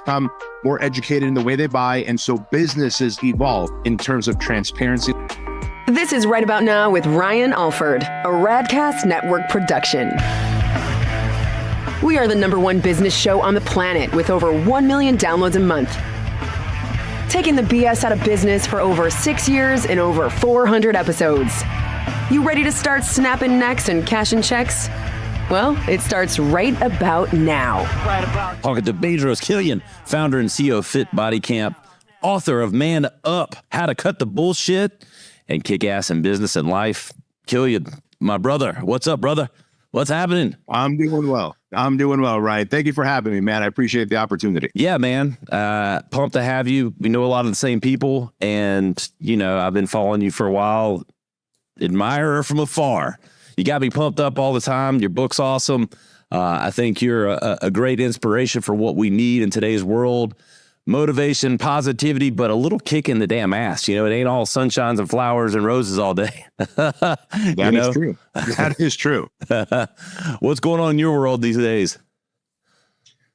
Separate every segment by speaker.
Speaker 1: become more educated in the way they buy, and so businesses evolve in terms of transparency.
Speaker 2: This is Right About Now with Ryan Alford, a Radcast Network production. We are the #1 business show on the planet with over 1 million downloads a month. Taking the BS out of business for over 6 years and over 400 episodes. You ready to start snapping necks and cashing checks? Well, it starts right about now.
Speaker 3: Talking to Bedros Keulian, founder and CEO of Fit Body Camp, author of Man Up, How to Cut the Bullshit and Kick Ass in Business and Life. Keulian, my brother, what's up, brother? What's happening?
Speaker 1: I'm doing well, Ryan. Thank you for having me, man. I appreciate the opportunity.
Speaker 3: Yeah, man. Pumped to have you. We know a lot of the same people, and, you know, I've been following you for a while. Admire her from afar. You got me pumped up all the time. Your book's awesome. I think you're a great inspiration for what we need in today's world. Motivation, positivity, but a little kick in the damn ass. You know, it ain't all sunshines and flowers and roses all day.
Speaker 1: That is true. That is true.
Speaker 3: What's going on in your world these days?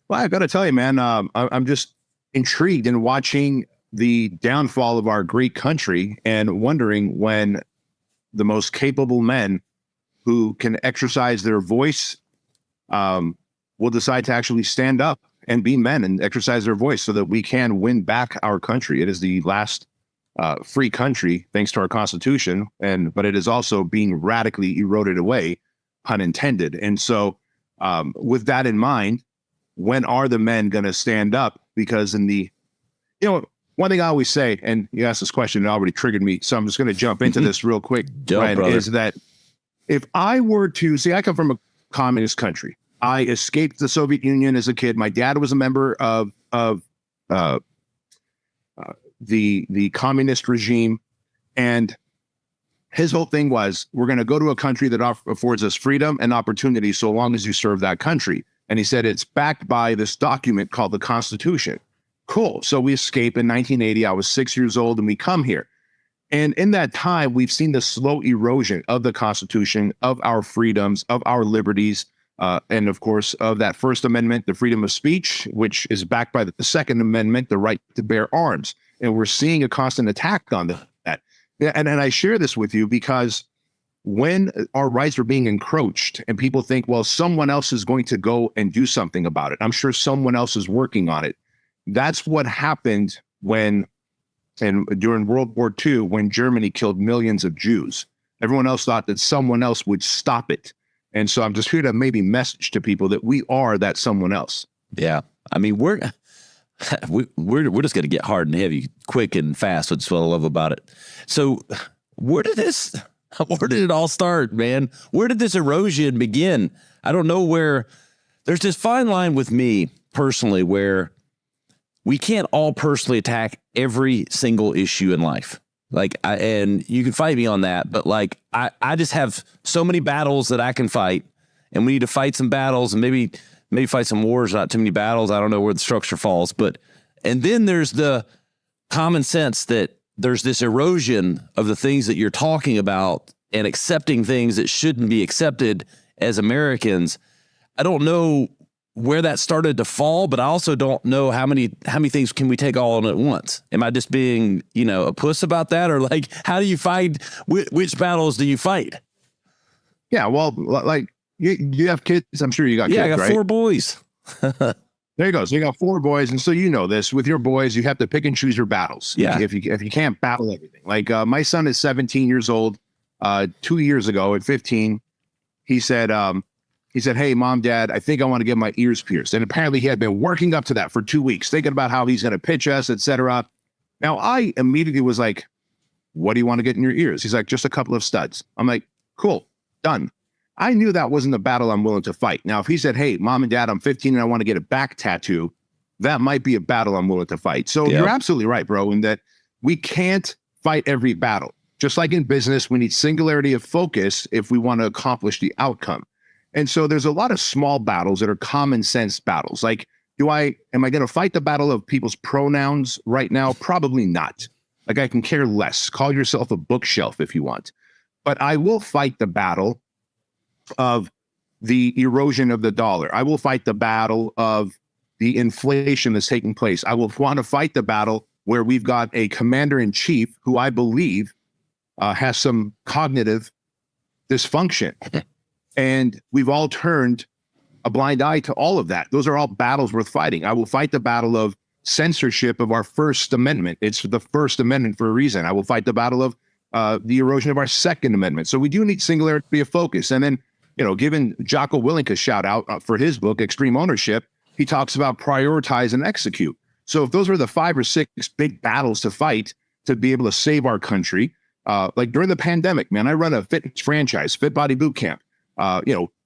Speaker 1: Well, I got to tell you, man, I'm just intrigued in watching the downfall of our great country and wondering when the most capable men who can exercise their voice will decide to actually stand up and be men and exercise their voice so that we can win back our country. It is the last free country, thanks to our Constitution, but it is also being radically eroded away, pun intended. And so with that in mind, when are the men going to stand up? Because one thing I always say, and you asked this question, it already triggered me, so I'm just going to jump into this real quick, Ryan, is that if I were to, I come from a communist country. I escaped the Soviet Union as a kid. My dad was a member of the communist regime, and his whole thing was, we're going to go to a country that affords us freedom and opportunity so long as you serve that country. And he said it's backed by this document called the Constitution. Cool. So we escape in 1980. I was 6 years old, and we come here. And in that time, we've seen the slow erosion of the Constitution, of our freedoms, of our liberties, and of course, of that First Amendment, the freedom of speech, which is backed by the Second Amendment, the right to bear arms. And we're seeing a constant attack on that. And I share this with you because when our rights are being encroached and people think, well, someone else is going to go and do something about it, I'm sure someone else is working on it. That's what happened during World War II, when Germany killed millions of Jews. Everyone else thought that someone else would stop it. And so I'm just here to maybe message to people that we are that someone else.
Speaker 3: Yeah. I mean, we're just going to get hard and heavy, quick and fast. That's what I love about it. So where did it all start, man? Where did this erosion begin? I don't know where. There's this fine line with me personally where we can't all personally attack every single issue in life. And you can fight me on that, but I just have so many battles that I can fight, and we need to fight some battles and maybe fight some wars, not too many battles. I don't know where the structure falls, and then there's the common sense that there's this erosion of the things that you're talking about and accepting things that shouldn't be accepted as Americans. I don't know where that started to fall, but I also don't know how many things can we take all on at once. Am I just being, a puss about that? Or how do you fight? Which battles do you fight?
Speaker 1: Yeah, well, you have kids. I'm sure you got kids,
Speaker 3: right? Yeah, I got 4 boys.
Speaker 1: There you go. So you got 4 boys. And so this, with your boys, you have to pick and choose your battles.
Speaker 3: Yeah.
Speaker 1: If you can't battle everything. My son is 17 years old. 2 years ago at 15, he said, hey, Mom, Dad, I think I want to get my ears pierced. And apparently he had been working up to that for 2 weeks, thinking about how he's going to pitch us, etc. Now, I immediately was like, what do you want to get in your ears? He's like, just a couple of studs. I'm like, cool, done. I knew that wasn't a battle I'm willing to fight. Now, if he said, hey, Mom and Dad, I'm 15 and I want to get a back tattoo, that might be a battle I'm willing to fight. So You're absolutely right, bro, in that we can't fight every battle. Just like in business, we need singularity of focus if we want to accomplish the outcome. And so there's a lot of small battles that are common sense battles. Am I going to fight the battle of people's pronouns right now? Probably not. I can care less. Call yourself a bookshelf if you want. But I will fight the battle of the erosion of the dollar. I will fight the battle of the inflation that's taking place. I will want to fight the battle where we've got a commander-in-chief who I believe has some cognitive dysfunction. And we've all turned a blind eye to all of that. Those are all battles worth fighting. I will fight the battle of censorship of our First Amendment. It's the First Amendment for a reason. I will fight the battle of the erosion of our Second Amendment. So we do need singularity of focus. And then, giving Jocko Willink a shout out for his book, Extreme Ownership, he talks about prioritize and execute. So if those were the 5 or 6 big battles to fight to be able to save our country, like during the pandemic, man, I run a fitness franchise, Fit Body Boot Camp.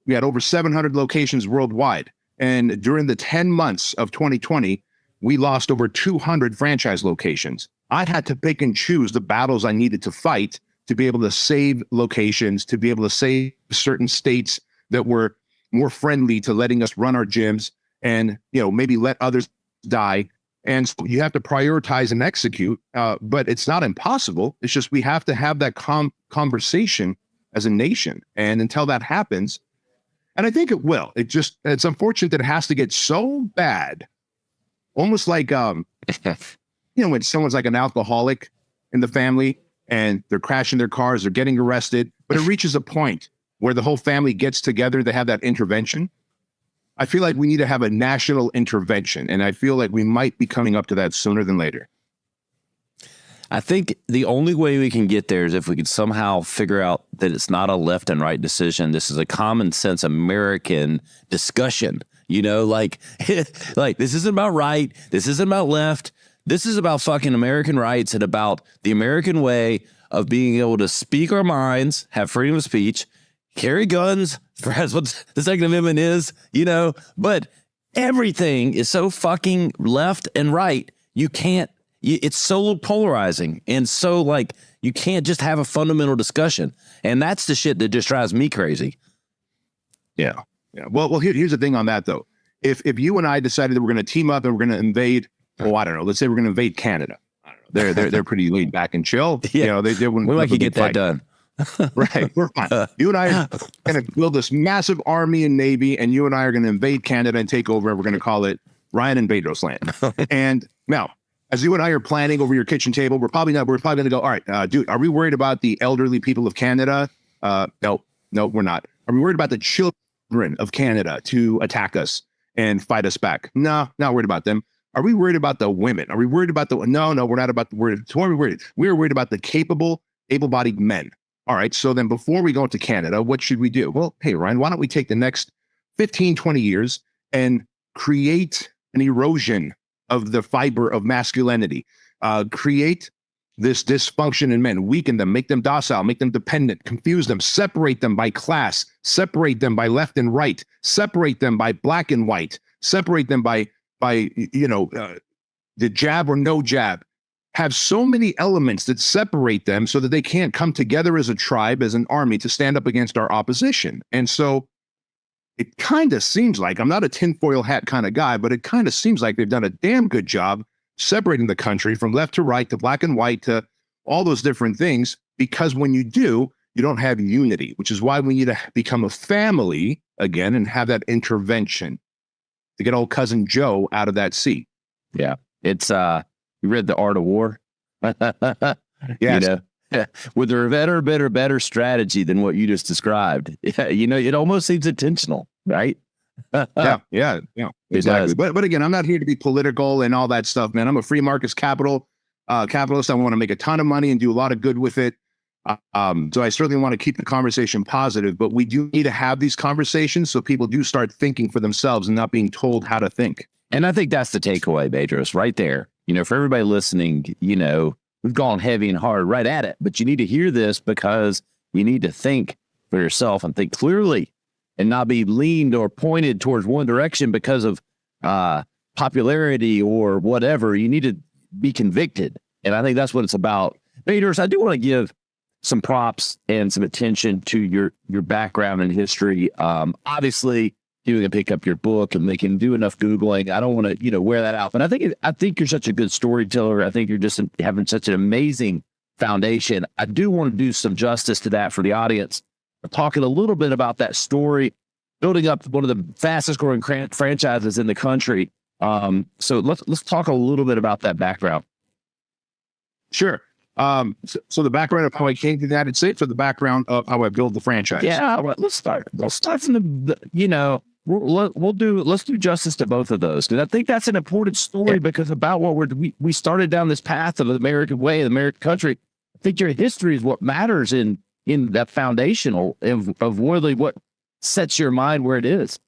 Speaker 1: We had over 700 locations worldwide. And during the 10 months of 2020, we lost over 200 franchise locations. I had to pick and choose the battles I needed to fight to be able to save locations, to be able to save certain states that were more friendly to letting us run our gyms and, maybe let others die. And so you have to prioritize and execute, but it's not impossible. It's just we have to have that conversation as a nation. And until that happens, and I think it will, it's unfortunate that it has to get so bad, almost like, when someone's like an alcoholic in the family and they're crashing their cars, they're getting arrested, but it reaches a point where the whole family gets together to have that intervention. I feel like we need to have a national intervention, and I feel like we might be coming up to that sooner than later.
Speaker 3: I think the only way we can get there is if we could somehow figure out that it's not a left and right decision. This is a common sense American discussion, like this isn't about right. This isn't about left. This is about fucking American rights and about the American way of being able to speak our minds, have freedom of speech, carry guns, that's what the Second Amendment is, but everything is so fucking left and right. It's so polarizing. And so you can't just have a fundamental discussion. And that's the shit that just drives me crazy.
Speaker 1: Yeah. Well, here's the thing on that though. If you and I decided that we're going to team up and we're going to invade, I don't know, let's say we're going to invade Canada. I don't know. They're pretty laid back and chill.
Speaker 3: Yeah.
Speaker 1: They wouldn't.
Speaker 3: We might get that done.
Speaker 1: Right. We're fine. You and I are going to build this massive army and navy, and you and I are going to invade Canada and take over, and we're going to call it Ryan and Bedros land. And now, as you and I are planning over your kitchen table, we're probably going to go, all right, dude, are we worried about the elderly people of Canada? No, we're not. Are we worried about the children of Canada to attack us and fight us back? No, not worried about them. Are we worried about the women? Are we worried about no, we're not about the word. So what are we worried? We're worried about the capable, able-bodied men. All right. So then before we go to Canada, what should we do? Well, hey, Ryan, why don't we take the next 15, 20 years and create an erosion of the fiber of masculinity, create this dysfunction in men, weaken them, make them docile, make them dependent, confuse them, separate them by class, separate them by left and right, separate them by black and white, separate them by the jab or no jab, have so many elements that separate them so that they can't come together as a tribe, as an army to stand up against our opposition. And so it kind of seems like, I'm not a tinfoil hat kind of guy, but it kind of seems like they've done a damn good job separating the country from left to right to black and white to all those different things, because when you do, you don't have unity, which is why we need to become a family again and have that intervention to get old cousin Joe out of that seat.
Speaker 3: Yeah. It's, you read The Art of War?
Speaker 1: Yes.
Speaker 3: With a better strategy than what you just described. It almost seems intentional, right?
Speaker 1: Yeah, exactly. But again, I'm not here to be political and all that stuff, man. I'm a free markets capitalist. I want to make a ton of money and do a lot of good with it. So I certainly want to keep the conversation positive, but we do need to have these conversations so people do start thinking for themselves and not being told how to think.
Speaker 3: And I think that's the takeaway, Bedros, right there. For everybody listening, we've gone heavy and hard right at it, but you need to hear this because you need to think for yourself and think clearly and not be leaned or pointed towards one direction because of popularity or whatever. You need to be convicted. And I think that's what it's about. Bedros, I do want to give some props and some attention to your background and history. Obviously, you can pick up your book and they can do enough Googling. I don't want to, wear that out. But I think you're such a good storyteller. I think you're just having such an amazing foundation. I do want to do some justice to that for the audience. We're talking a little bit about that story, building up one of the fastest growing franchises in the country. So let's talk a little bit about that background.
Speaker 1: Sure. So the background of how I came to the United States, or the background of how I built the franchise?
Speaker 3: Yeah, well, let's start from let's do justice to both of those, because I think that's an important story, because about what we started down this path of the American way, the American country. I think your history is what matters in that foundational of really what sets your mind where it is.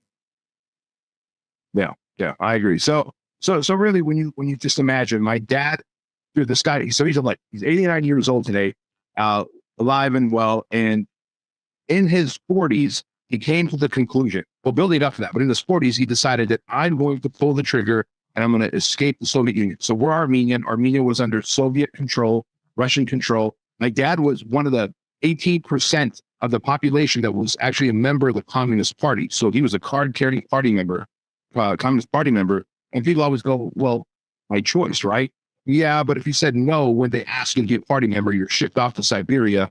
Speaker 1: Yeah, I agree. So really, when you just imagine my dad, dude, this guy, so he's 89 years old today, alive and well, and in his 40s, he came to the conclusion, well, building up to that, but in his 40s, he decided that I'm going to pull the trigger and I'm going to escape the Soviet Union. So we're Armenian. Armenia was under Soviet control, Russian control. My dad was one of the 18% of the population that was actually a member of the Communist Party. So he was a card-carrying party member, Communist Party member. And people always go, well, my choice, right? Yeah, but if you said no when they asked you to be a party member, you're shipped off to Siberia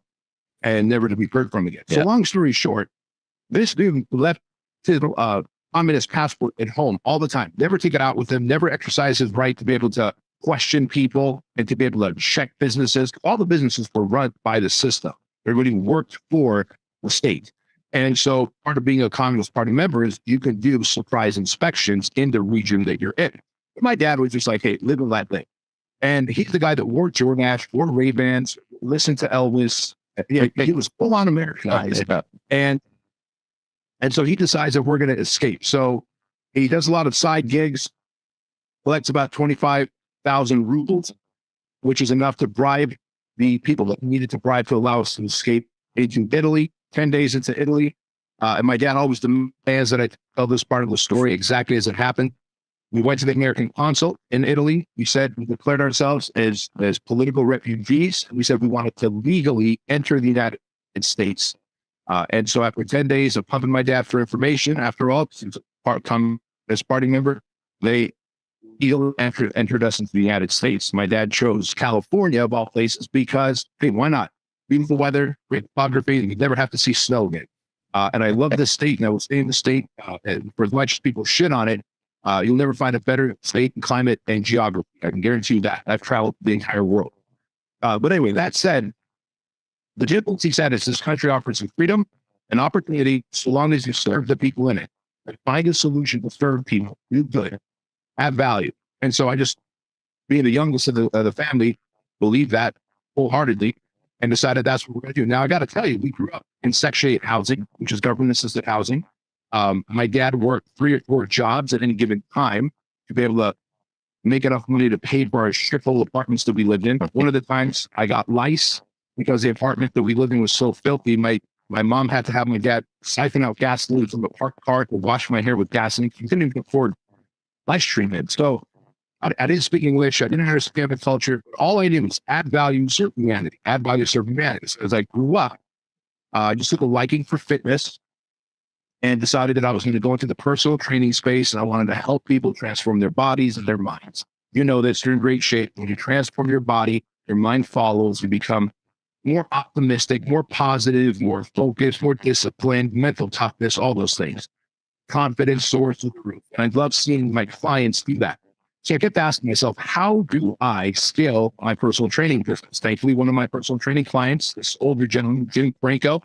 Speaker 1: and never to be heard from again. Yeah. So long story short, this dude left his communist passport at home all the time, never take it out with him, never exercise his right to be able to question people and to be able to check businesses. All the businesses were run by the system. Everybody worked for the state. And so part of being a Communist Party member is you can do surprise inspections in the region that you're in. But my dad was just like, hey, live in that thing. And he's the guy that wore Jordan, wore Ray-Bans, listened to Elvis. Yeah, he was full on Americanized. And so he decides that we're going to escape. So he does a lot of side gigs, collects about 25,000 rubles, which is enough to bribe the people that needed to bribe to allow us to escape into Italy, 10 days into Italy. And my dad always demands that I tell this part of the story exactly as it happened. We went to the American consul in Italy. We said we declared ourselves as political refugees. We said we wanted to legally enter the United States. And so after 10 days of pumping my dad for information, after all, since as party member, they entered us into the United States. My dad chose California of all places because, hey, why not? Beautiful weather, great topography, and you never have to see snow again. And I love this state, and I will stay in the state. And for as much as people shit on it, you'll never find a better state and climate and geography. I can guarantee you that. I've traveled the entire world. But anyway, that said, the difficulty said is this country offers you freedom and opportunity so long as you serve the people in it. And find a solution to serve people, do good, have value. And so I just, being the youngest of the family, believed that wholeheartedly and decided that's what we're going to do. Now, I got to tell you, we grew up in Section 8 housing, which is government-assisted housing. My dad worked 3 or 4 jobs at any given time to be able to make enough money to pay for our shitful apartments that we lived in. One of the times I got lice because the apartment that we lived in was so filthy. My mom had to have my dad siphon out gasoline from the parked car to wash my hair with gasoline. He couldn't even afford lice treatment. So I didn't speak English. I didn't understand the culture. All I did was add value, serve humanity, add value, serve humanity. So as I grew up, I just took a liking for fitness and decided that I was going to go into the personal training space, and I wanted to help people transform their bodies and their minds. You know this, you're in great shape. When you transform your body, your mind follows. You become more optimistic, more positive, more focused, more disciplined, mental toughness, all those things. Confidence soars through the roof. And I love seeing my clients do that. So I kept asking myself, how do I scale my personal training business? Thankfully, one of my personal training clients, this older gentleman, Jim Franco,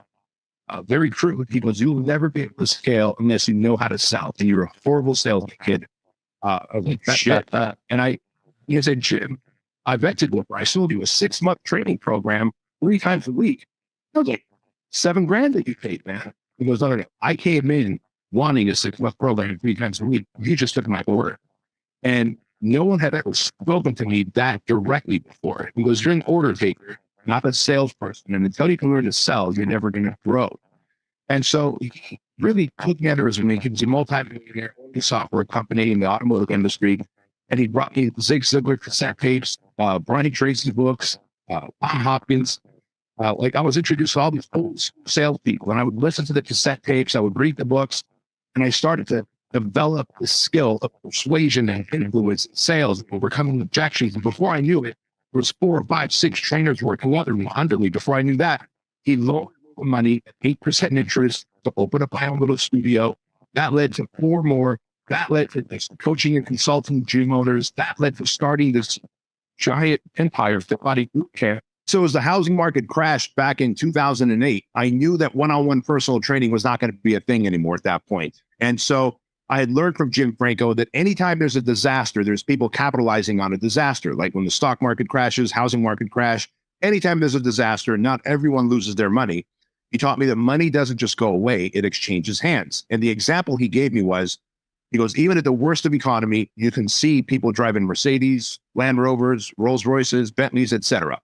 Speaker 1: very true. He goes, you'll never be able to scale unless you know how to sell. And you're a horrible sales kid. I was like, shit. And he said, Jim, I vented with her. I sold you a 6-month training program 3 times a week. I was like, $7,000 that you paid, man. He goes, no, I came in wanting a 6-month program 3 times a week. You just took my word. And no one had ever spoken to me that directly before. He goes, you're an order taker, not a salesperson. And until you can learn to sell, you're never going to grow. And so he really took me under his wing. He was a multi-millionaire, owned a software company in the automotive industry. And he brought me Zig Ziglar cassette tapes, Brian Tracy books, Tom Hopkins. I was introduced to all these old salespeople. And I would listen to the cassette tapes. I would read the books. And I started to develop the skill of persuasion and influence, sales, overcoming objections. And before I knew it, there was 4 or 5, 6 trainers working under me. Before I knew that, he loaned money at 8% interest to open up my own little studio. That led to 4 more That led to this coaching and consulting gym owners. That led to starting this giant empire, Fit Body Boot Camp. So as the housing market crashed back in 2008, I knew that one-on-one personal training was not going to be a thing anymore at that point. And so I had learned from Jim Franco that anytime there's a disaster, there's people capitalizing on a disaster. Like when the stock market crashes, housing market crash, anytime there's a disaster, not everyone loses their money. He taught me that money doesn't just go away, it exchanges hands. And the example he gave me was, he goes, even at the worst of economy, you can see people driving Mercedes, Land Rovers, Rolls Royces, Bentleys, etc.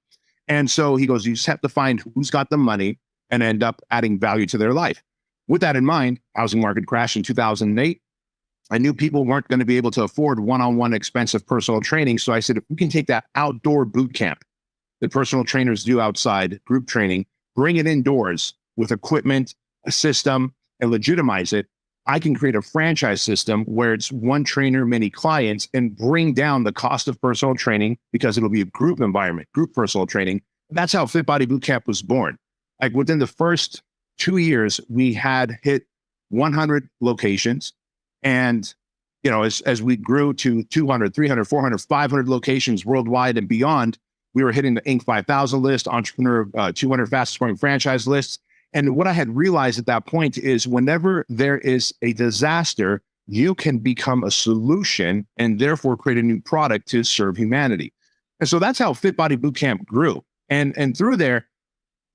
Speaker 1: And so he goes, you just have to find who's got the money and end up adding value to their life. With that in mind, housing market crash in 2008. I knew people weren't going to be able to afford one-on-one expensive personal training. So I said, if we can take that outdoor boot camp that personal trainers do outside, group training, bring it indoors with equipment, a system, and legitimize it, I can create a franchise system where it's one trainer, many clients, and bring down the cost of personal training because it'll be a group environment, group personal training. That's how Fit Body Bootcamp was born. Like within the first 2 years, we had hit 100 locations. And, you know, as we grew to 200, 300, 400, 500 locations worldwide and beyond, we were hitting the Inc. 5000 list, Entrepreneur 200 fastest growing franchise lists. And what I had realized at that point is whenever there is a disaster, you can become a solution and therefore create a new product to serve humanity. And so that's how Fit Body Bootcamp grew. And through there,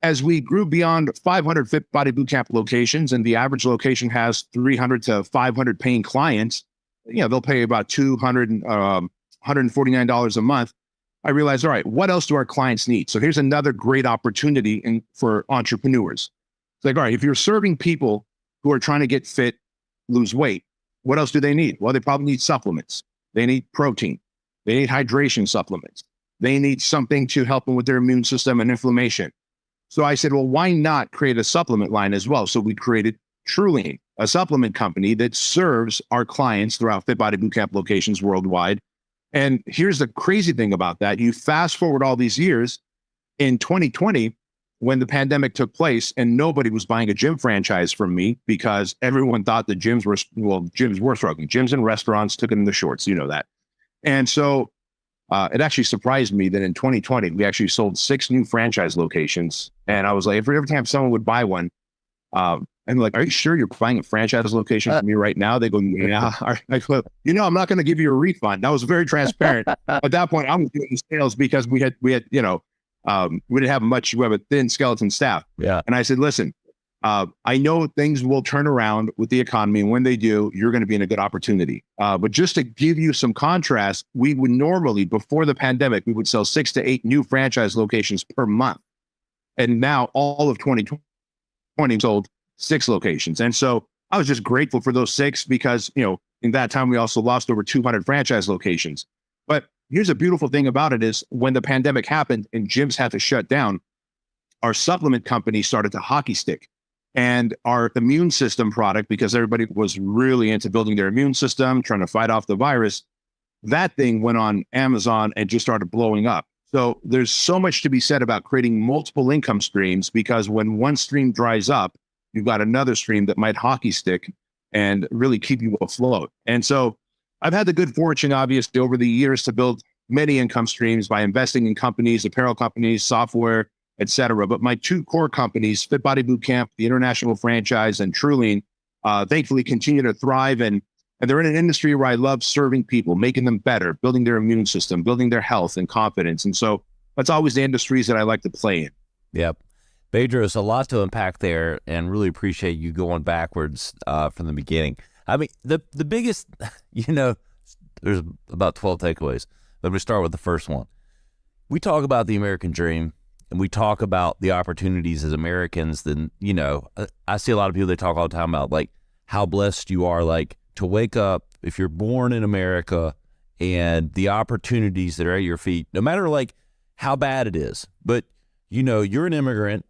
Speaker 1: as we grew beyond 500 Fit Body Bootcamp locations, and the average location has 300 to 500 paying clients, you know, they'll pay about $149 a month. I realized, all right, what else do our clients need? So here's another great opportunity for entrepreneurs. It's like, all right, if you're serving people who are trying to get fit, lose weight, what else do they need? Well, they probably need supplements. They need protein. They need hydration supplements. They need something to help them with their immune system and inflammation. So I said, well, why not create a supplement line as well? So we created Trulean, a supplement company that serves our clients throughout Fit Body Bootcamp locations worldwide. And here's the crazy thing about that. You fast forward all these years, in 2020, when the pandemic took place and nobody was buying a gym franchise from me because everyone thought that gyms were struggling. Gyms and restaurants took it in the shorts, you know that. And so it actually surprised me that in 2020, we actually sold 6 new franchise locations. And I was like, every time someone would buy one, I'm like, are you sure you're buying a franchise location from me right now? They go, yeah. I go, you know, I'm not going to give you a refund. That was very transparent. At that point, I'm doing sales because we had, you know, we didn't have much, we have a thin skeleton staff.
Speaker 3: Yeah.
Speaker 1: And I said, listen, I know things will turn around with the economy. And when they do, you're going to be in a good opportunity. But just to give you some contrast, we would normally, before the pandemic, we would sell 6 to 8 new franchise locations per month. And now all of 2020 sold 6 locations. And so I was just grateful for those 6 because, you know, in that time, we also lost over 200 franchise locations. But here's a beautiful thing about it is when the pandemic happened and gyms had to shut down, our supplement company started to hockey stick. And our immune system product, because everybody was really into building their immune system, trying to fight off the virus, that thing went on Amazon and just started blowing up. So there's so much to be said about creating multiple income streams, because when one stream dries up, you've got another stream that might hockey stick and really keep you afloat. And so I've had the good fortune, obviously, over the years to build many income streams by investing in companies, apparel companies, software, etc. But my 2 core companies, Fit Body Bootcamp, the international franchise, and Trulean, thankfully continue to thrive. And they're in an industry where I love serving people, making them better, building their immune system, building their health and confidence. And so that's always the industries that I like to play in.
Speaker 3: Yep. Bedros, a lot to unpack there, and really appreciate you going backwards from the beginning. I mean, the biggest, you know, there's about 12 takeaways. Let me start with the first one. We talk about the American dream, and we talk about the opportunities as Americans. Then, you know, I see a lot of people, they talk all the time about like how blessed you are, like to wake up if you're born in America and the opportunities that are at your feet, no matter like how bad it is. But, you know, you're an immigrant.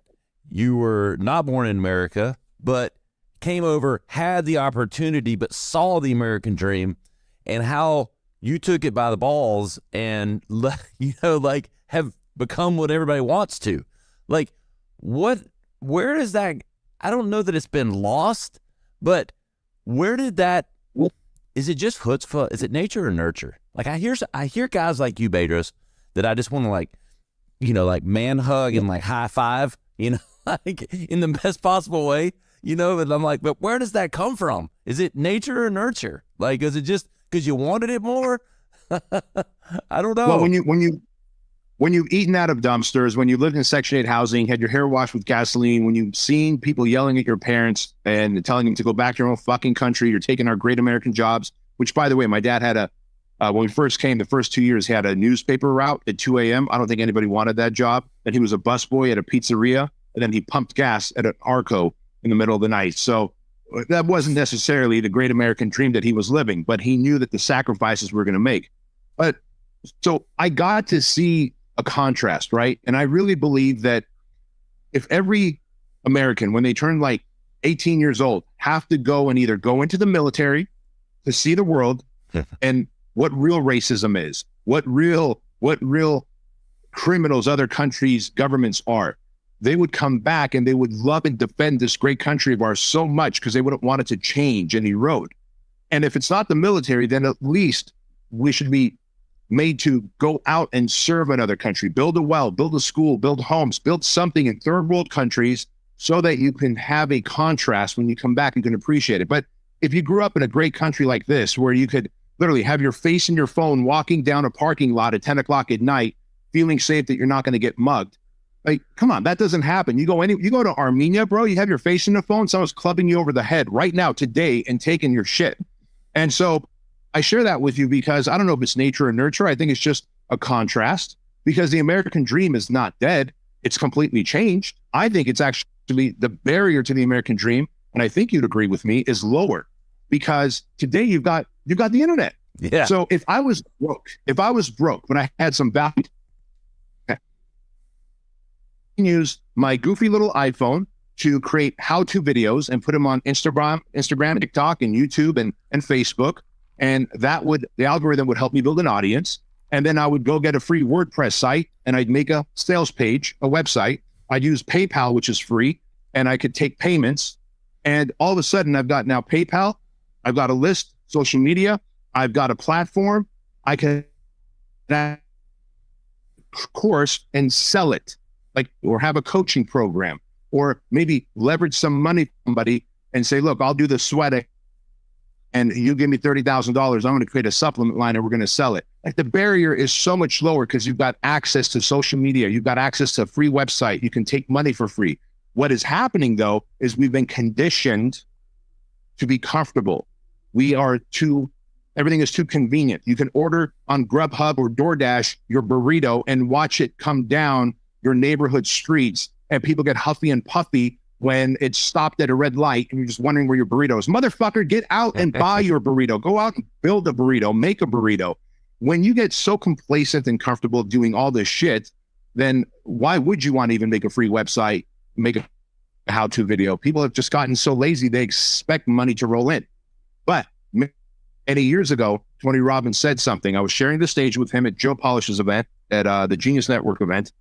Speaker 3: You were not born in America, but came over, had the opportunity, but saw the American dream, and how you took it by the balls and, you know, like have become what everybody wants to. Like, where does that, I don't know that it's been lost, but where did that, is it just chutzpah? Is it nature or nurture? Like I hear guys like you, Bedros, that I just want to like man hug and like high five, like in the best possible way, and I'm like, but where does that come from? Is it nature or nurture? Like, is it just because you wanted it more? I don't know.
Speaker 1: Well, when you've eaten out of dumpsters, when you lived in Section 8 housing, had your hair washed with gasoline, when you've seen people yelling at your parents and telling them to go back to your own fucking country, you're taking our great American jobs, which, by the way, my dad had when we first came, the first 2 years, he had a newspaper route at 2 a.m. I don't think anybody wanted that job. And he was a busboy at a pizzeria, and then he pumped gas at an Arco in the middle of the night. So that wasn't necessarily the great American dream that he was living, but he knew that the sacrifices we're going to make. But so I got to see a contrast, right? And I really believe that if every American, when they turn like 18 years old, have to go and either go into the military to see the world and what real racism is, what real criminals other countries' governments are, they would come back and they would love and defend this great country of ours so much because they wouldn't want it to change and erode. And if it's not the military, then at least we should be made to go out and serve another country, build a well, build a school, build homes, build something in third world countries so that you can have a contrast when you come back and can appreciate it. But if you grew up in a great country like this, where you could literally have your face in your phone, walking down a parking lot at 10 o'clock at night, feeling safe that you're not going to get mugged. Like, come on, that doesn't happen. You go to Armenia, bro, you have your face in the phone, someone's clubbing you over the head right now, today, and taking your shit. And so I share that with you because I don't know if it's nature or nurture. I think it's just a contrast because the American dream is not dead. It's completely changed. I think it's actually the barrier to the American dream, and I think you'd agree with me, is lower because today you've got the internet.
Speaker 3: Yeah.
Speaker 1: So if I was broke, but I had some value, I can use my goofy little iPhone to create how-to videos and put them on Instagram, TikTok, and YouTube and Facebook. And the algorithm would help me build an audience. And then I would go get a free WordPress site and I'd make a sales page, a website. I'd use PayPal, which is free, and I could take payments. And all of a sudden I've got now PayPal, I've got a list, social media, I've got a platform. I can course and sell it, or have a coaching program, or maybe leverage some money from somebody and say, look, I'll do the sweating and you give me $30,000. I'm going to create a supplement line and we're going to sell it. Like, the barrier is so much lower because you've got access to social media. You've got access to a free website. You can take money for free. What is happening though, is we've been conditioned to be comfortable. Everything is too convenient. You can order on Grubhub or DoorDash your burrito and watch it come down your neighborhood streets, and people get huffy and puffy when it's stopped at a red light and you're just wondering where your burrito is. Motherfucker, get out and buy your burrito. Go out and build a burrito, make a burrito. When you get so complacent and comfortable doing all this shit, then why would you want to even make a free website, make a how-to video? People have just gotten so lazy, they expect money to roll in. But many years ago, Tony Robbins said something. I was sharing the stage with him at Joe Polish's event, at the Genius Network event.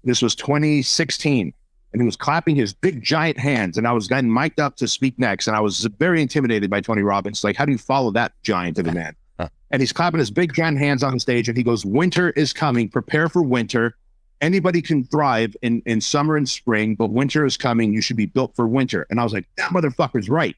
Speaker 1: This was 2016. And he was clapping his big giant hands, and I was getting mic'd up to speak next. And I was very intimidated by Tony Robbins. Like, how do you follow that giant of a man? And he's clapping his big giant hands on the stage, and he goes, winter is coming. Prepare for winter. Anybody can thrive in summer and spring, but winter is coming. You should be built for winter. And I was like, that motherfucker's right.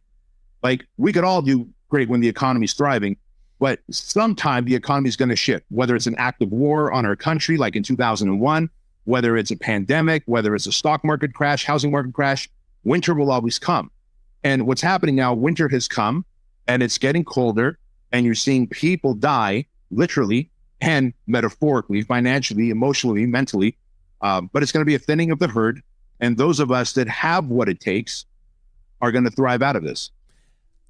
Speaker 1: Like, we could all do great when the economy's thriving, but sometime the economy is going to shift, whether it's an act of war on our country, like in 2001, whether it's a pandemic, whether it's a stock market crash, housing market crash, winter will always come. And what's happening now, winter has come and it's getting colder, and you're seeing people die, literally and metaphorically, financially, emotionally, mentally. But it's going to be a thinning of the herd. And those of us that have what it takes are going to thrive out of this.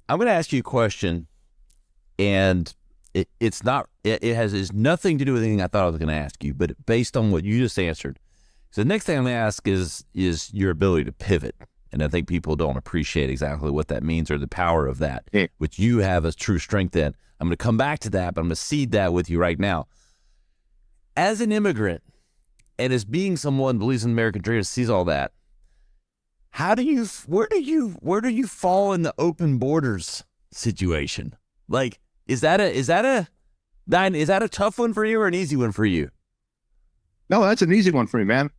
Speaker 3: I'm going to ask you a question, and it has nothing to do with anything I thought I was going to ask you, but based on what you just answered. So the next thing I'm going to ask is your ability to pivot. And I think people don't appreciate exactly what that means or the power of that, which you have a true strength in. I'm going to come back to that, but I'm going to seed that with you right now. As an immigrant and as being someone who believes in the American dream, sees all that, where do you fall in the open borders situation? Like, is that a tough one for you or an easy one for you?
Speaker 1: No, that's an easy one for me, man.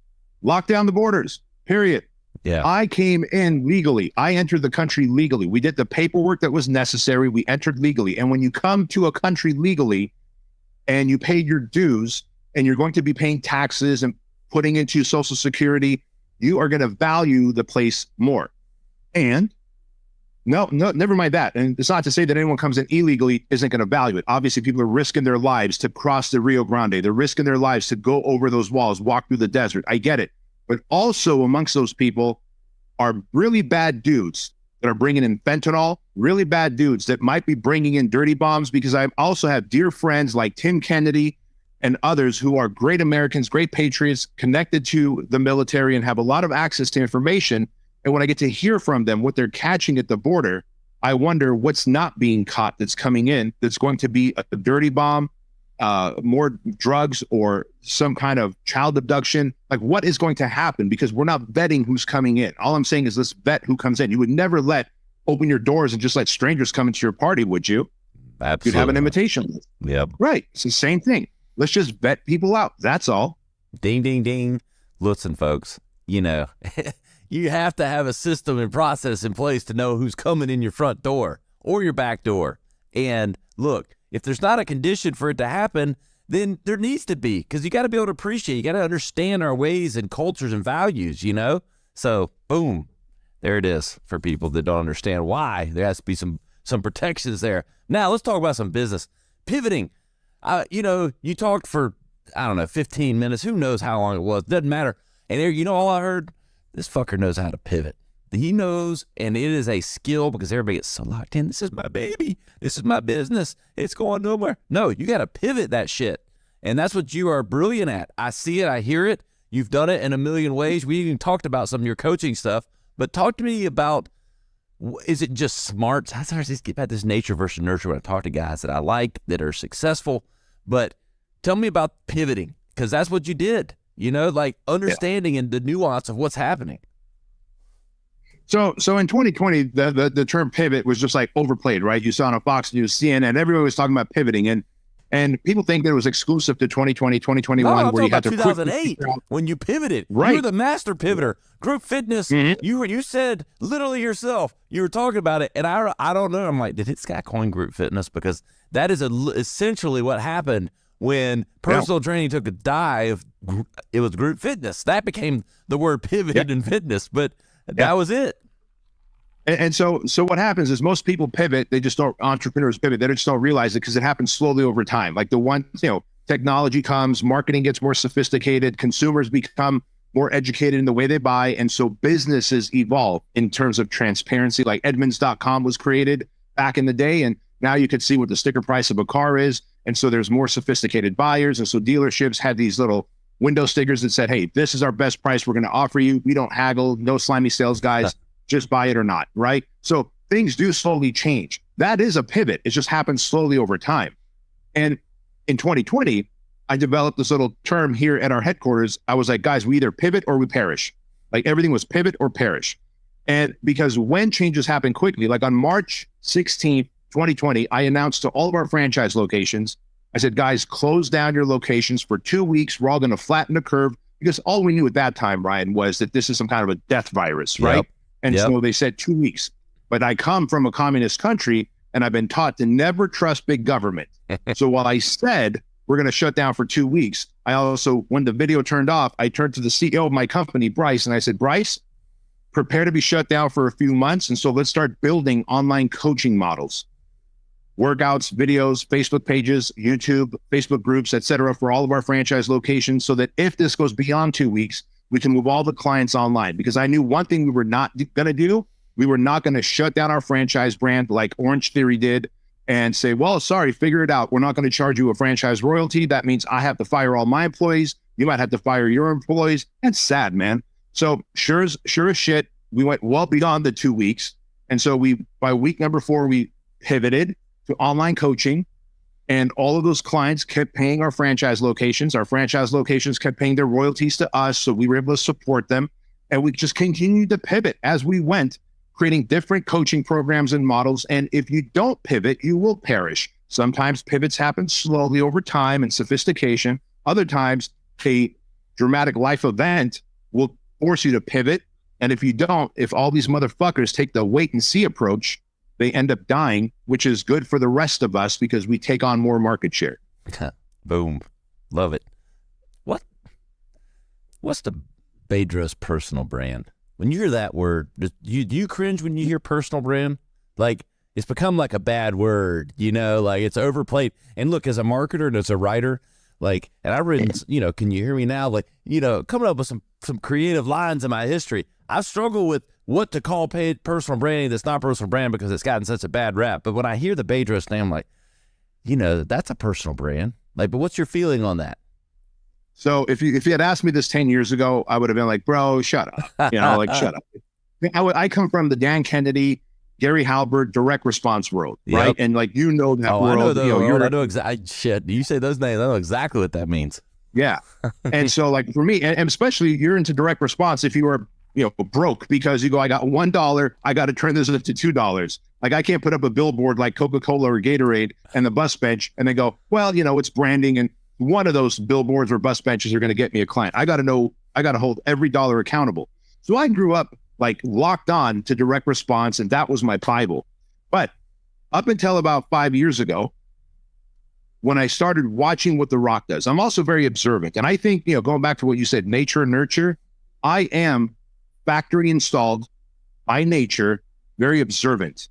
Speaker 1: Lock down the borders, period.
Speaker 3: Yeah.
Speaker 1: I came in legally. I entered the country legally. We did the paperwork that was necessary. We entered legally. And when you come to a country legally and you paid your dues and you're going to be paying taxes and putting into Social Security, you are going to value the place more. And no, never mind that. And it's not to say that anyone comes in illegally isn't going to value it. Obviously, people are risking their lives to cross the Rio Grande. They're risking their lives to go over those walls, walk through the desert. I get it. But also amongst those people are really bad dudes that are bringing in fentanyl, really bad dudes that might be bringing in dirty bombs, because I also have dear friends like Tim Kennedy and others who are great Americans, great patriots, connected to the military and have a lot of access to information. And when I get to hear from them what they're catching at the border, I wonder what's not being caught that's coming in that's going to be a dirty bomb, more drugs, or some kind of child abduction. Like, what is going to happen? Because we're not vetting who's coming in. All I'm saying is let's vet who comes in. You would never open your doors and just let strangers come into your party, would you?
Speaker 3: Absolutely.
Speaker 1: You'd have an invitation list.
Speaker 3: Yep.
Speaker 1: Right. It's the same thing. Let's just vet people out. That's all.
Speaker 3: Ding, ding, ding. Listen, folks, you have to have a system and process in place to know who's coming in your front door or your back door. And look, if there's not a condition for it to happen, then there needs to be, because you got to be able to appreciate, you got to understand our ways and cultures and values, So, boom, there it is for people that don't understand why. There has to be some protections there. Now, let's talk about some business. Pivoting. You talked for, 15 minutes. Who knows how long it was? Doesn't matter. And there, all I heard? This fucker knows how to pivot. He knows, and it is a skill, because everybody gets so locked in. This is my baby. This is my business. It's going nowhere. No, you got to pivot that shit. And that's what you are brilliant at. I see it. I hear it. You've done it in a million ways. We even talked about some of your coaching stuff. But talk to me about, is it just smarts? I always get about this nature versus nurture when I talk to guys that I like, that are successful. But tell me about pivoting, because that's what you did. Like understanding and the nuance of what's happening.
Speaker 1: So in 2020, the term pivot was just like overplayed, right? You saw on a Fox News, CNN, everybody was talking about pivoting, and people think that it was exclusive to 2020, 2021, where you had to
Speaker 3: 2008 when you pivoted.
Speaker 1: Right.
Speaker 3: You were the master pivoter. Group fitness. Mm-hmm. You said literally yourself. You were talking about it, and I don't know. I'm like, did this guy coin group fitness? Because that is essentially what happened when personal training took a dive. It was group fitness. That became the word pivoted in fitness, but that was it.
Speaker 1: And so what happens is most people pivot. They just don't, entrepreneurs pivot. They just don't realize it because it happens slowly over time. Like technology comes, marketing gets more sophisticated, consumers become more educated in the way they buy. And so businesses evolve in terms of transparency. Like Edmunds.com was created back in the day, and now you could see what the sticker price of a car is. And so there's more sophisticated buyers. And so dealerships had these little window stickers that said, hey, this is our best price we're going to offer you. We don't haggle, no slimy sales guys, just buy it or not, right? So things do slowly change. That is a pivot. It just happens slowly over time. And in 2020, I developed this little term here at our headquarters. I was like, guys, we either pivot or we perish. Like everything was pivot or perish. And because when changes happen quickly, like on March 16th, 2020, I announced to all of our franchise locations, I said, guys, close down your locations for 2 weeks. We're all going to flatten the curve, because all we knew at that time, Ryan, was that this is some kind of a death virus, right? And so they said 2 weeks. But I come from a communist country, and I've been taught to never trust big government. So while I said we're going to shut down for 2 weeks, I also, when the video turned off, I turned to the CEO of my company, Bryce, and I said, Bryce, prepare to be shut down for a few months. And so let's start building online coaching models. Workouts, videos, Facebook pages, YouTube, Facebook groups, etc., for all of our franchise locations, so that if this goes beyond 2 weeks, we can move all the clients online. Because I knew one thing we were not going to do, we were not going to shut down our franchise brand like Orange Theory did and say, well, sorry, figure it out. We're not going to charge you a franchise royalty. That means I have to fire all my employees. You might have to fire your employees. That's sad, man. So sure as shit, we went well beyond the 2 weeks. And so by week number 4, we pivoted to online coaching, and all of those clients kept paying our franchise locations. Our franchise locations kept paying their royalties to us, so we were able to support them, and we just continued to pivot as we went. creating different coaching programs and models. And if you don't pivot, you will perish. Sometimes pivots happen slowly over time and sophistication. Other times, a dramatic life event will force you to pivot. And if you don't, if all these motherfuckers take the wait and see approach, they end up dying, which is good for the rest of us because we take on more market share.
Speaker 3: Boom. Love it. What's the Bedros personal brand? When you hear that word, do you cringe when you hear personal brand? Like, it's become like a bad word, like it's overplayed. And look, as a marketer and as a writer, like, and I've written, can you hear me now? Like, coming up with some creative lines in my history. I've struggled with what to call paid personal branding that's not personal brand because it's gotten such a bad rap. But when I hear the Bedros name, I'm like, that's a personal brand. Like, but what's your feeling on that?
Speaker 1: So if you had asked me this 10 years ago, I would have been like, bro, shut up. Shut up. I come from the Dan Kennedy, Gary Halbert, direct response world, right?
Speaker 3: Yep.
Speaker 1: And like, that world.
Speaker 3: I know those. I know exactly. Shit, you say those names, I know exactly what that means.
Speaker 1: Yeah. And so like for me, and especially you're into direct response if you are, broke because you go, I got $1, I got to turn this into $2. Like I can't put up a billboard like Coca-Cola or Gatorade and the bus bench and then go, well, it's branding and one of those billboards or bus benches are going to get me a client. I got to hold every dollar accountable. So I grew up like locked on to direct response and that was my Bible. But up until about 5 years ago, when I started watching what The Rock does, I'm also very observant. And I think, going back to what you said, nature and nurture, I am factory installed by nature, very observant.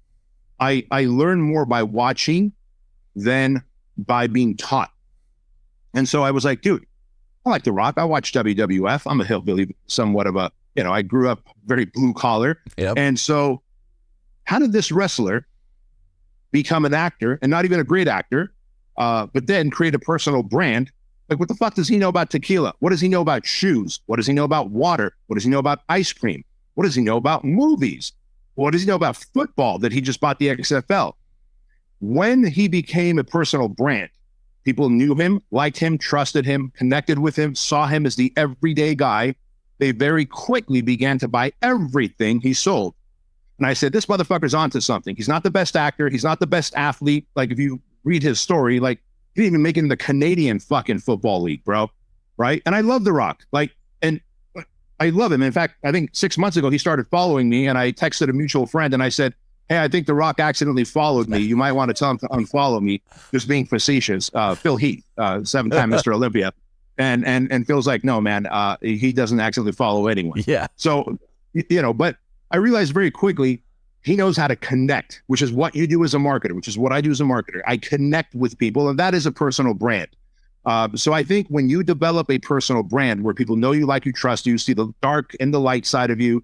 Speaker 1: I learn more by watching than by being taught. And so I was like, dude, I like The Rock. I watch WWF. I'm a hillbilly, somewhat of a, I grew up very blue collar.
Speaker 3: Yep.
Speaker 1: And so how did this wrestler become an actor and not even a great actor, but then create a personal brand? Like, what the fuck does he know about tequila? What does he know about shoes? What does he know about water? What does he know about ice cream? What does he know about movies? What does he know about football that he just bought the XFL? When he became a personal brand, people knew him, liked him, trusted him, connected with him, saw him as the everyday guy. They very quickly began to buy everything he sold. And I said, this motherfucker's onto something. He's not the best actor. He's not the best athlete. Like, if you read his story, like, he didn't even make it in the Canadian fucking football league, bro. Right? And I love The Rock. Like, and I love him. In fact, I think 6 months ago, he started following me and I texted a mutual friend and I said, hey, I think The Rock accidentally followed me. You might want to tell him to unfollow me. Just being facetious. Phil Heath, 7-time Mr. Olympia. And Phil's like, no, man, he doesn't accidentally follow anyone.
Speaker 3: Yeah.
Speaker 1: So, but I realized very quickly, he knows how to connect, which is what you do as a marketer, which is what I do as a marketer. I connect with people, and that is a personal brand. So I think when you develop a personal brand where people know you, like you, trust you, see the dark and the light side of you,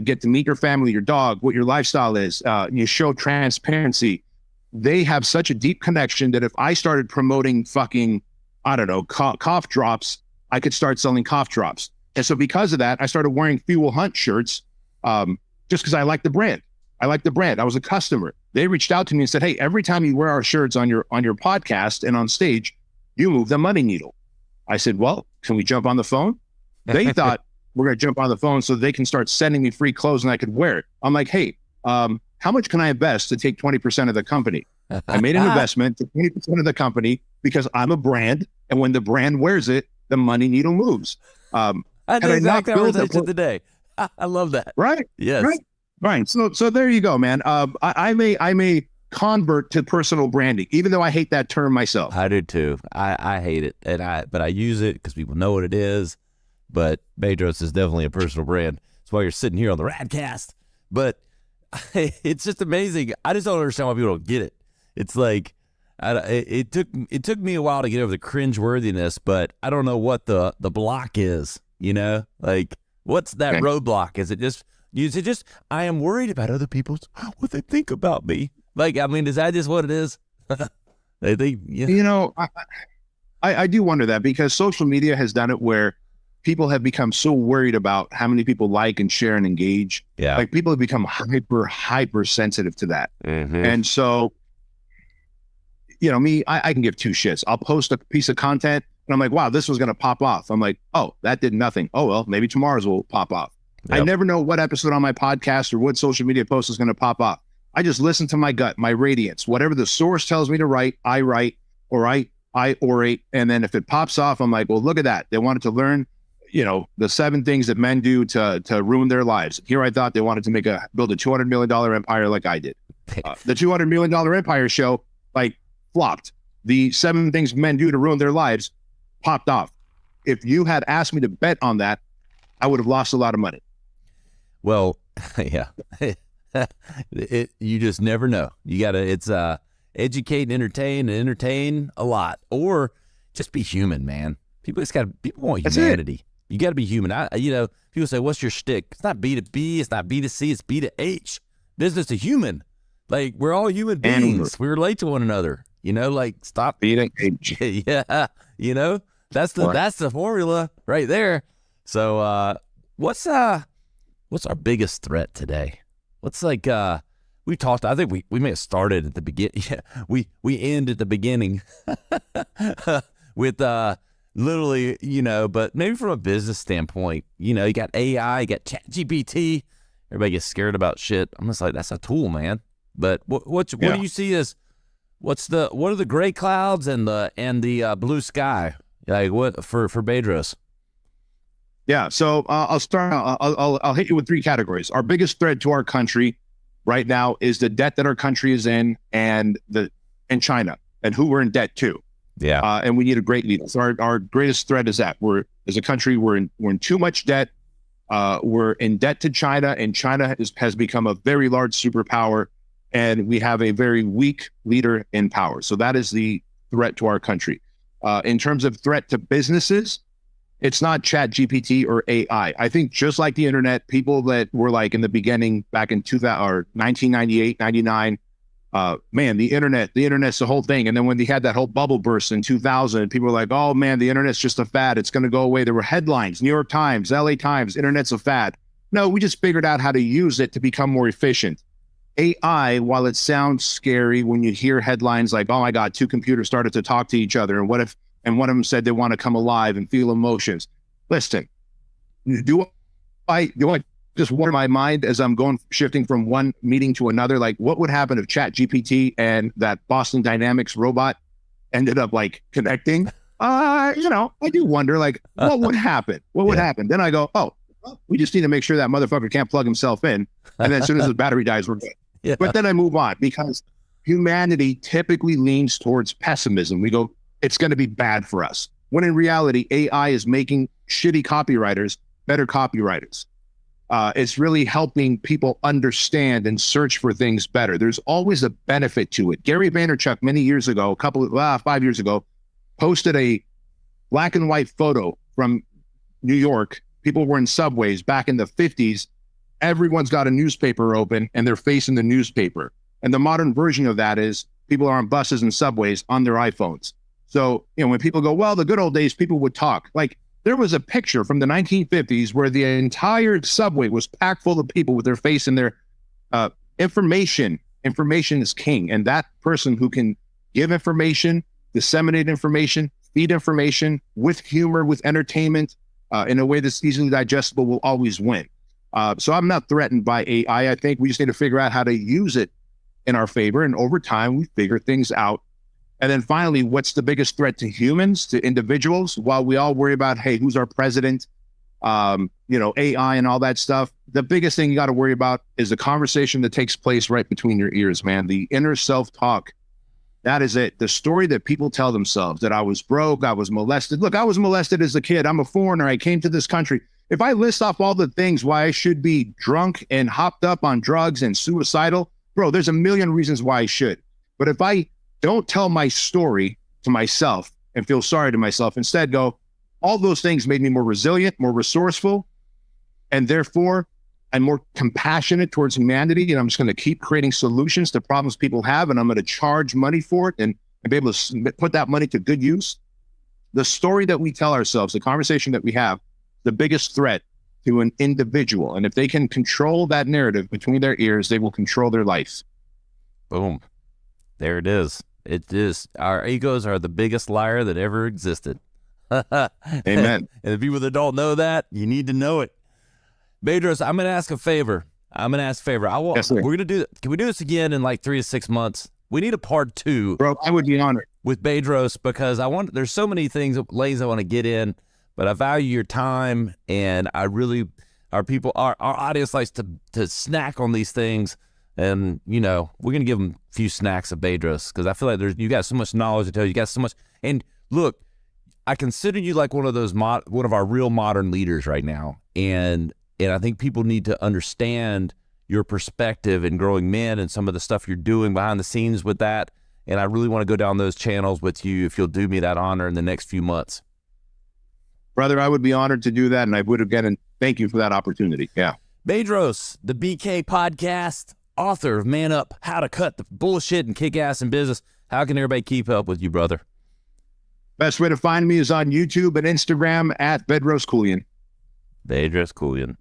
Speaker 1: get to meet your family, your dog, what your lifestyle is, you show transparency, they have such a deep connection that if I started promoting fucking, I don't know, cough drops, I could start selling cough drops. And so because of that, I started wearing Fuel Hunt shirts just because I like the brand. I like the brand. I was a customer. They reached out to me and said, hey, every time you wear our shirts on your podcast and on stage, you move the money needle. I said, well, can we jump on the phone? They thought we're going to jump on the phone so they can start sending me free clothes and I could wear it. I'm like, hey, how much can I invest to take 20% of the company? I made an investment to 20% of the company because I'm a brand. And when the brand wears it, the money needle moves.
Speaker 3: I had the exact conversation today. I love that.
Speaker 1: Right.
Speaker 3: Yes.
Speaker 1: Right. So there you go, man. I may convert to personal branding, even though I hate that term myself.
Speaker 3: I do too. I hate it, but I use it because people know what it is. But Bedros is definitely a personal brand. That's why you're sitting here on the Radcast. But it's just amazing. I just don't understand why people don't get it. It's like it took me a while to get over the cringe-worthiness, but I don't know what the block is. Like, what's that roadblock? Is it just I am worried about other people's what they think about me? Like, I mean, is that just what it is? They think,
Speaker 1: I do wonder that because social media has done it where people have become so worried about how many people like and share and engage.
Speaker 3: Yeah.
Speaker 1: Like, people have become hyper sensitive to that.
Speaker 3: Mm-hmm.
Speaker 1: And so, me, I can give two shits. I'll post a piece of content and I'm like, wow, this was going to pop off. I'm like, oh, that did nothing. Oh, well, maybe tomorrow's will pop off. I never know what episode on my podcast or what social media post is going to pop up. I just listen to my gut, my radiance, whatever the source tells me to write, or I orate. And then if it pops off, I'm like, well, look at that. They wanted to learn, the 7 things that men do to ruin their lives. Here I thought they wanted to build a $200 million empire like I did. The $200 million empire show, flopped. The 7 things men do to ruin their lives popped off. If you had asked me to bet on that, I would have lost a lot of money.
Speaker 3: Well, yeah. You just never know. You got to, educate and entertain a lot, or just be human, man. People want humanity. You got to be human. People say, what's your shtick? It's not B to B. It's not B to C. It's B to H. Business to human. We're all human beings. We relate to one another, stop
Speaker 1: being H.
Speaker 3: Yeah. That's the formula right there. So, what's our biggest threat today? What's we talked, I think we may have started at the beginning. Yeah, we end at the beginning with literally, but maybe from a business standpoint, you got AI, you got ChatGPT. Everybody gets scared about shit. I'm just like, that's a tool, man. But what do you see as what are the gray clouds and the blue sky? What for Bedros?
Speaker 1: Yeah, so I'll start. I'll hit you with 3 categories. Our biggest threat to our country right now is the debt that our country is in, and China, and who we're in debt to.
Speaker 3: Yeah,
Speaker 1: and we need a great leader. So our greatest threat is that as a country we're in too much debt. We're in debt to China, and China has become a very large superpower, and we have a very weak leader in power. So that is the threat to our country. In terms of threat to businesses, it's not ChatGPT or AI. I think just like the internet, people that were in the beginning back in 2000 or 1998, 99, man, the internet's the whole thing. And then when they had that whole bubble burst in 2000, people were like, oh man, the internet's just a fad. It's going to go away. There were headlines, New York Times, LA Times, internet's a fad. No, we just figured out how to use it to become more efficient. AI, while it sounds scary when you hear headlines like, oh my God, 2 computers started to talk to each other. And one of them said they want to come alive and feel emotions. Listen, do I just water my mind as I'm shifting from one meeting to another? What would happen if ChatGPT and that Boston Dynamics robot ended up connecting? I do wonder, what would happen? What would happen? Then I go, oh, well, we just need to make sure that motherfucker can't plug himself in. And then as soon as the battery dies, we're good.
Speaker 3: Yeah.
Speaker 1: But then I move on, because humanity typically leans towards pessimism. We go, it's going to be bad for us. When in reality, AI is making shitty copywriters better copywriters. It's really helping people understand and search for things better. There's always a benefit to it. Gary Vaynerchuk, many years ago, 5 years ago, posted a black and white photo from New York. People were in subways back in the 50s. Everyone's got a newspaper open and they're facing the newspaper. And the modern version of that is people are on buses and subways on their iPhones. So, when people go, well, the good old days, people would talk. There was a picture from the 1950s where the entire subway was packed full of people with their face in their information. Information is king. And that person who can give information, disseminate information, feed information with humor, with entertainment, in a way that's easily digestible will always win. So I'm not threatened by AI. I think we just need to figure out how to use it in our favor. And over time, we figure things out. And then finally, what's the biggest threat to humans, to individuals? While we all worry about, hey, who's our president, AI and all that stuff, the biggest thing you got to worry about is the conversation that takes place right between your ears, man. The inner self-talk. That is it. The story that people tell themselves, that I was broke, I was molested. Look, I was molested as a kid. I'm a foreigner. I came to this country. If I list off all the things why I should be drunk and hopped up on drugs and suicidal, bro, there's a million reasons why I should. But if I don't tell my story to myself and feel sorry to myself, instead go, all those things made me more resilient, more resourceful, and therefore I'm more compassionate towards humanity, and I'm just going to keep creating solutions to problems people have, and I'm going to charge money for it and be able to put that money to good use. The story that we tell ourselves, the conversation that we have, the biggest threat to an individual. And if they can control that narrative between their ears, they will control their life.
Speaker 3: Boom. There it is. It is. Our egos are the biggest liar that ever existed.
Speaker 1: Amen.
Speaker 3: And the people that don't know that, you need to know it. Bedros, I'm going to ask a favor.
Speaker 1: Yes, sir.
Speaker 3: We're going to do. Can we do this again in like 3 to 6 months? We need a part 2.
Speaker 1: Bro, I would be honored.
Speaker 3: With Bedros, because there's so many lanes I want to get in, but I value your time, and I really, our audience likes to snack on these things, and we're going to give them a few snacks of Bedros, because I feel like you got so much knowledge to tell, you got so much, and look, I consider you like one of our real modern leaders right now, and I think people need to understand your perspective in growing men and some of the stuff you're doing behind the scenes with that. And I really want to go down those channels with you if you'll do me that honor in the next few months.
Speaker 1: Brother, I would be honored to do that, and I would again, and thank you for that opportunity. Yeah.
Speaker 3: Bedros, the BK podcast, author of Man Up, How to Cut the Bullshit and Kick Ass in Business. How can everybody keep up with you, brother?
Speaker 1: Best way to find me is on YouTube and Instagram at Bedros Keulian.
Speaker 3: Bedros Keulian.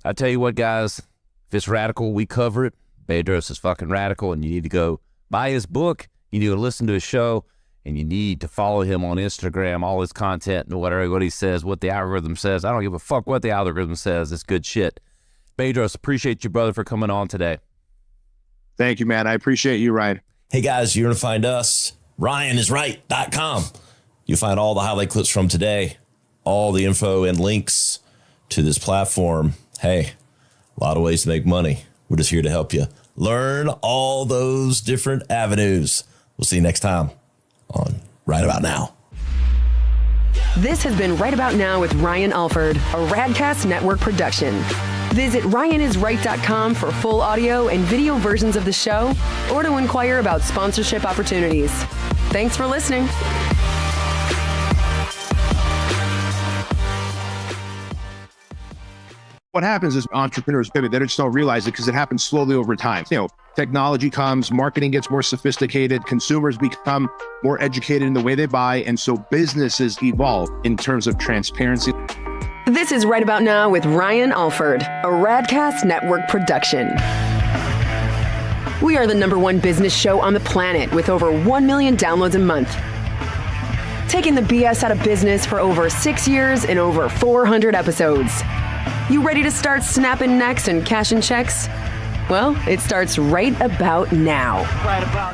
Speaker 3: I tell you what, guys, if it's radical, we cover it. Bedros is fucking radical, and you need to go buy his book. You need to listen to his show, and you need to follow him on Instagram, all his content, and what he says, what the algorithm says. I don't give a fuck what the algorithm says. It's good shit. Bedros, appreciate you, brother, for coming on today.
Speaker 1: Thank you, man. I appreciate you, Ryan.
Speaker 4: Hey, guys, you're going to find us, ryanisright.com. You'll find all the highlight clips from today, all the info and links to this platform. Hey, a lot of ways to make money. We're just here to help you learn all those different avenues. We'll see you next time on Right About Now.
Speaker 2: This has been Right About Now with Ryan Alford, a Radcast Network production. Visit ryanisright.com for full audio and video versions of the show, or to inquire about sponsorship opportunities. Thanks for listening.
Speaker 1: What happens is entrepreneurs pivot. They just don't realize it because it happens slowly over time. Technology comes, marketing gets more sophisticated, consumers become more educated in the way they buy, and so businesses evolve in terms of transparency.
Speaker 2: This is Right About Now with Ryan Alford, a Radcast Network production. We are the #1 business show on the planet with over 1 million downloads a month. Taking the BS out of business for over 6 years and over 400 episodes. You ready to start snapping necks and cashing checks? Well, it starts right about now.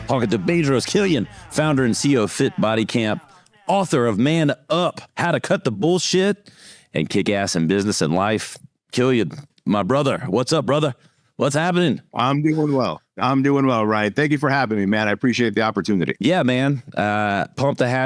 Speaker 3: Talking to Bedros Keulian, founder and CEO of Fit Body Camp, author of Man Up, How to Cut the Bullshit and Kick Ass in Business and Life. Keulian, my brother, what's up, brother? What's happening?
Speaker 1: I'm doing well, Ryan. Thank you for having me, man. I appreciate the opportunity.
Speaker 3: Yeah, man. Pumped to have